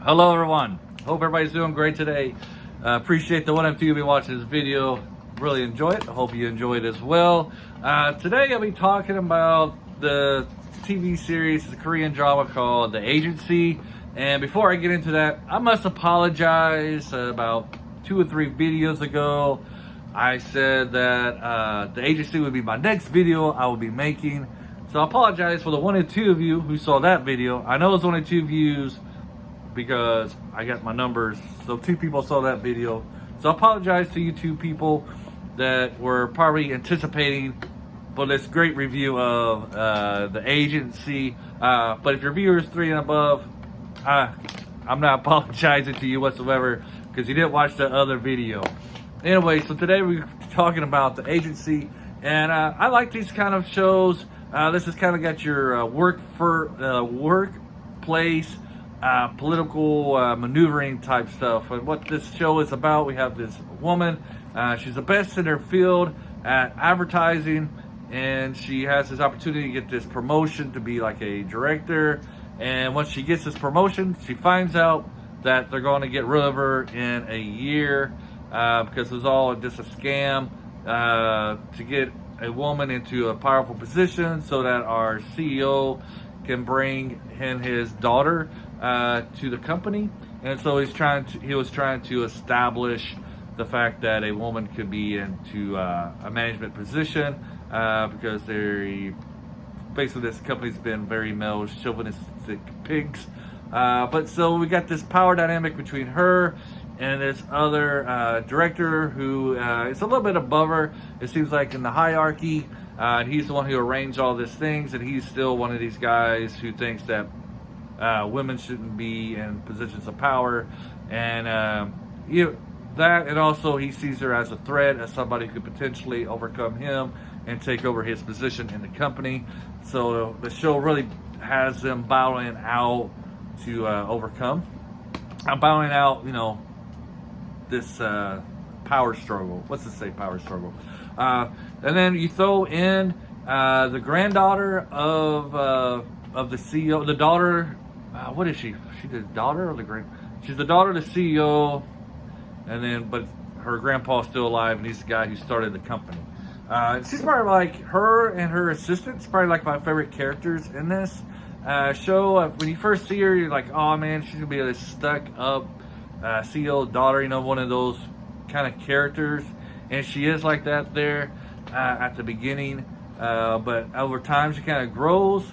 Hello everyone, hope everybody's doing great today. Appreciate the one of you who be watching this video, really enjoy it. I hope you enjoy it as well. Today I'll be talking about the TV series, the Korean drama called The Agency. And before I get into that, I must apologize. About 2 or 3 videos ago I said that The Agency would be my next video I will be making. So I apologize for the 1 or 2 of you who saw that video. I know it's only 2 views because I got my numbers, so 2 people saw that video. So I apologize to you 2 people that were probably anticipating for this great review of The Agency. But if your viewer is 3 and above, I'm not apologizing to you whatsoever because you didn't watch the other video. Anyway, so today we're talking about The Agency, and I like these kind of shows. This has kind of got your workplace, political maneuvering type stuff. And what this show is about, we have this woman. She's the best in her field at advertising, and she has this opportunity to get this promotion to be like a director. And once she gets this promotion, she finds out that they're going to get rid of her in a year because it was all just a scam to get a woman into a powerful position so that our CEO can bring in his daughter to the company. And so he was trying to establish the fact that a woman could be into a management position because basically this company's been very male chauvinistic pigs. But so we got this power dynamic between her and this other director who is a little bit above her, it seems like, in the hierarchy. And he's the one who arranged all these things, and he's still one of these guys who thinks that women shouldn't be in positions of power. And that, and also he sees her as a threat, as somebody who could potentially overcome him and take over his position in the company. So the show really has them battling out to overcome. Battling out, this power struggle. What's this say? Power struggle. And then you throw in the granddaughter of the CEO. The daughter, what is she? She's the daughter of the grand. She's the daughter of the CEO, and then but her grandpa's still alive, and he's the guy who started the company. She's probably like her and her assistant. Probably like my favorite characters in this show. When you first see her, you're like, oh man, she's gonna be a stuck up CEO daughter, one of those kind of characters, and she is like that there at the beginning, but over time she kind of grows.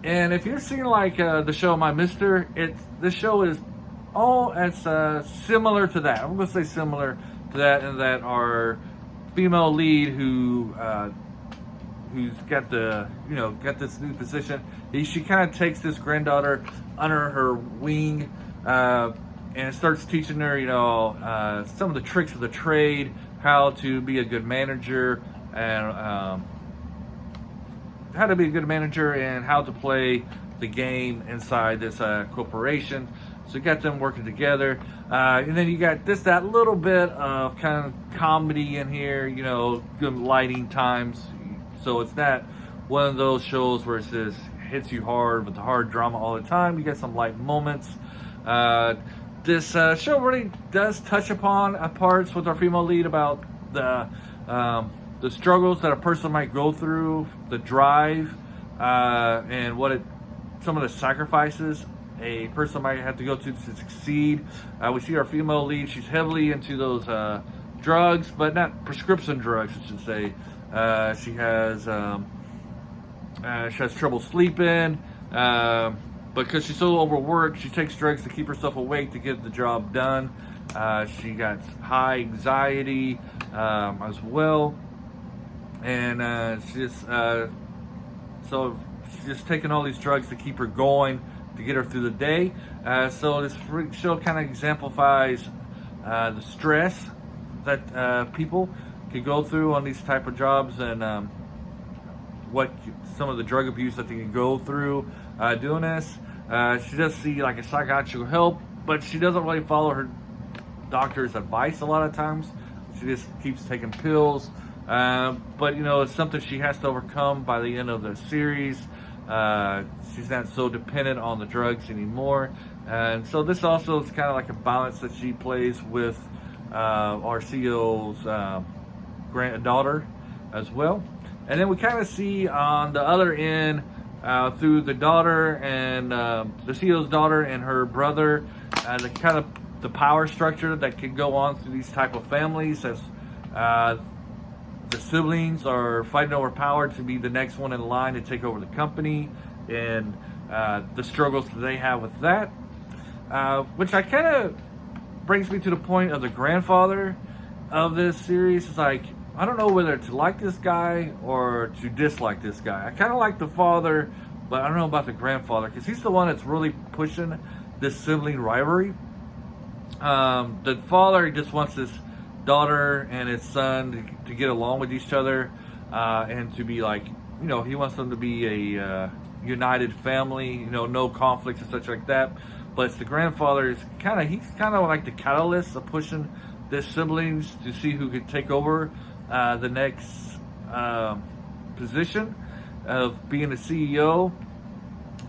And if you're seeing like the show My Mister, this show is it's similar to that. I'm gonna say similar to that, in that our female lead who's got got this new position. She kind of takes this granddaughter under her wing and starts teaching her, some of the tricks of the trade, how to be a good manager, and how to play the game inside this corporation. So you got them working together, and then you got that little bit of kind of comedy in here, good lighting times. So it's not one of those shows where it just hits you hard with the hard drama all the time. You get some light moments. This show really does touch upon parts with our female lead about the struggles that a person might go through, the drive, and some of the sacrifices a person might have to go to succeed. We see our female lead; she's heavily into those drugs, but not prescription drugs, I should say. She has trouble sleeping. Because she's so overworked, she takes drugs to keep herself awake to get the job done. She got high anxiety as well, and she's just taking all these drugs to keep her going, to get her through the day. So this show kind of exemplifies the stress that people can go through on these type of jobs, and some of the drug abuse that they can go through doing this. She does see like a psychiatric help, but she doesn't really follow her doctor's advice a lot of times. She just keeps taking pills. But it's something she has to overcome by the end of the series. She's not so dependent on the drugs anymore. And so this also is kind of like a balance that she plays with our CEO's granddaughter as well. And then we kind of see on the other end through the daughter and the CEO's daughter and her brother, the kind of the power structure that can go on through these type of families as the siblings are fighting over power to be the next one in line to take over the company, and the struggles that they have with that, which I kind of brings me to the point of the grandfather of this series. It's like, I don't know whether to like this guy or to dislike this guy. I kind of like the father, but I don't know about the grandfather, because he's the one that's really pushing this sibling rivalry. The father, he just wants his daughter and his son to get along with each other, and to be like, you know, he wants them to be a united family, you know, no conflicts and such like that. But it's the grandfather is he's kind of like the catalyst of pushing this siblings to see who could take over the next position of being the CEO.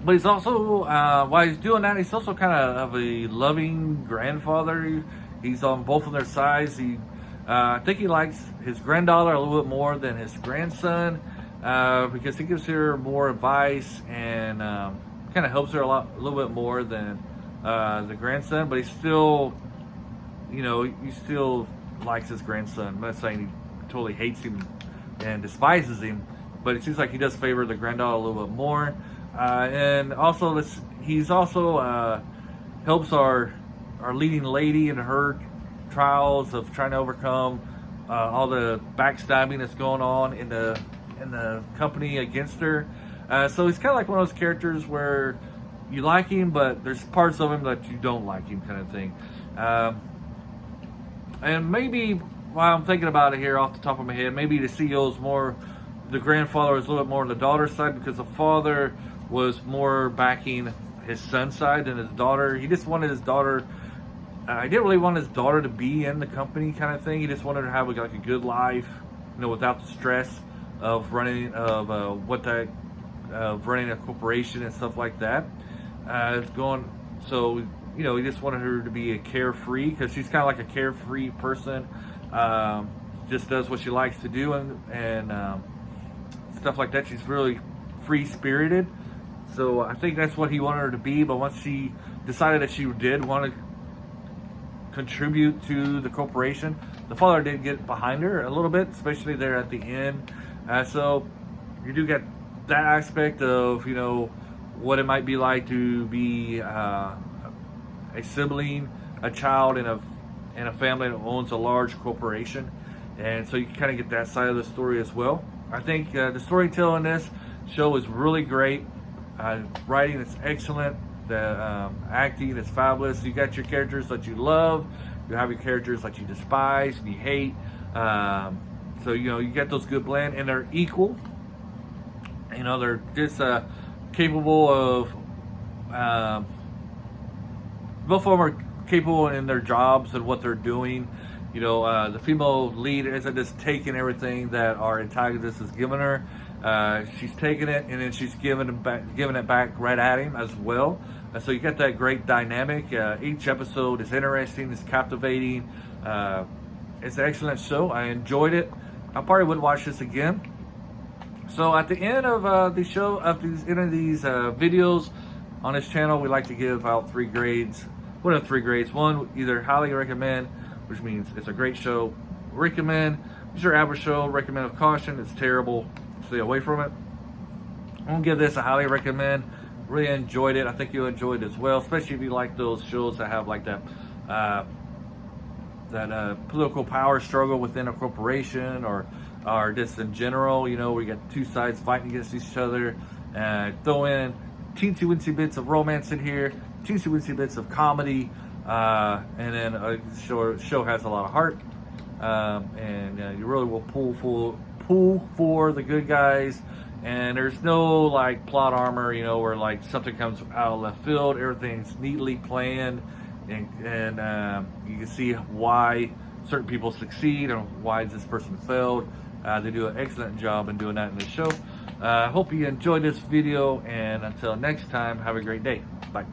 But he's also, while he's doing that, he's also kind of a loving grandfather. He's on both of their sides. I think he likes his granddaughter a little bit more than his grandson, because he gives her more advice and kind of helps her a little bit more than the grandson. But he still, you know, he still likes his grandson. I'm not saying he totally hates him and despises him, but it seems like he does favor the granddaughter a little bit more. And also, he's also helps our leading lady in her trials of trying to overcome all the backstabbing that's going on in the company against her. So he's kind of like one of those characters where you like him, but there's parts of him that you don't like him, kind of thing. And maybe, while I'm thinking about it here off the top of my head, maybe the CEO is more, the grandfather is a little bit more on the daughter's side, because the father was more backing his son's side than his daughter. He just wanted his daughter, I didn't really want his daughter to be in the company, kind of thing. He just wanted her to have like a good life, you know, without the stress of running running a corporation and stuff like that. It's going, so, you know, he just wanted her to be a carefree, because she's kind of like a carefree person. Just does what she likes to do and stuff like that. She's really free spirited. So I think that's what he wanted her to be. But once she decided that she did want to contribute to the corporation, the father did get behind her a little bit, especially there at the end. So you do get that aspect of, you know, what it might be like to be a sibling, a child in a family that owns a large corporation. And so you kind of get that side of the story as well. I think the storytelling in this show is really great. Writing is excellent. The acting is fabulous. You got your characters that you love. You have your characters that you despise and you hate. So, you know, you get those good blend, and they're equal. You know, they're just capable of, both of them are capable in their jobs and what they're doing. You know, the female lead isn't just taking everything that our antagonist is giving her. She's taking it and then she's giving it back right at him as well. So you got that great dynamic. Each episode is interesting, it's captivating. It's an excellent show. I enjoyed it. I probably would watch this again. So at the end of the show, of these videos on this channel, we like to give out 3 grades. What are 3 grades? 1, either highly recommend, which means it's a great show, recommend. It's your average show, recommend with caution, it's terrible, stay away from it. I'm gonna give this a highly recommend. Really enjoyed it. I think you'll enjoy it as well, especially if you like those shows that have like that political power struggle within a corporation, or just in general. You know, we got 2 sides fighting against each other. Throw in teensy weensy bits of romance in here, teensy weensy bits of comedy, and then the show has a lot of heart, and you really will pull for the good guys. And there's no like plot armor, you know, where like something comes out of left field. Everything's neatly planned, and you can see why certain people succeed and why this person failed. They do an excellent job in doing that in the show. Hope you enjoyed this video, and until next time, have a great day. Bye.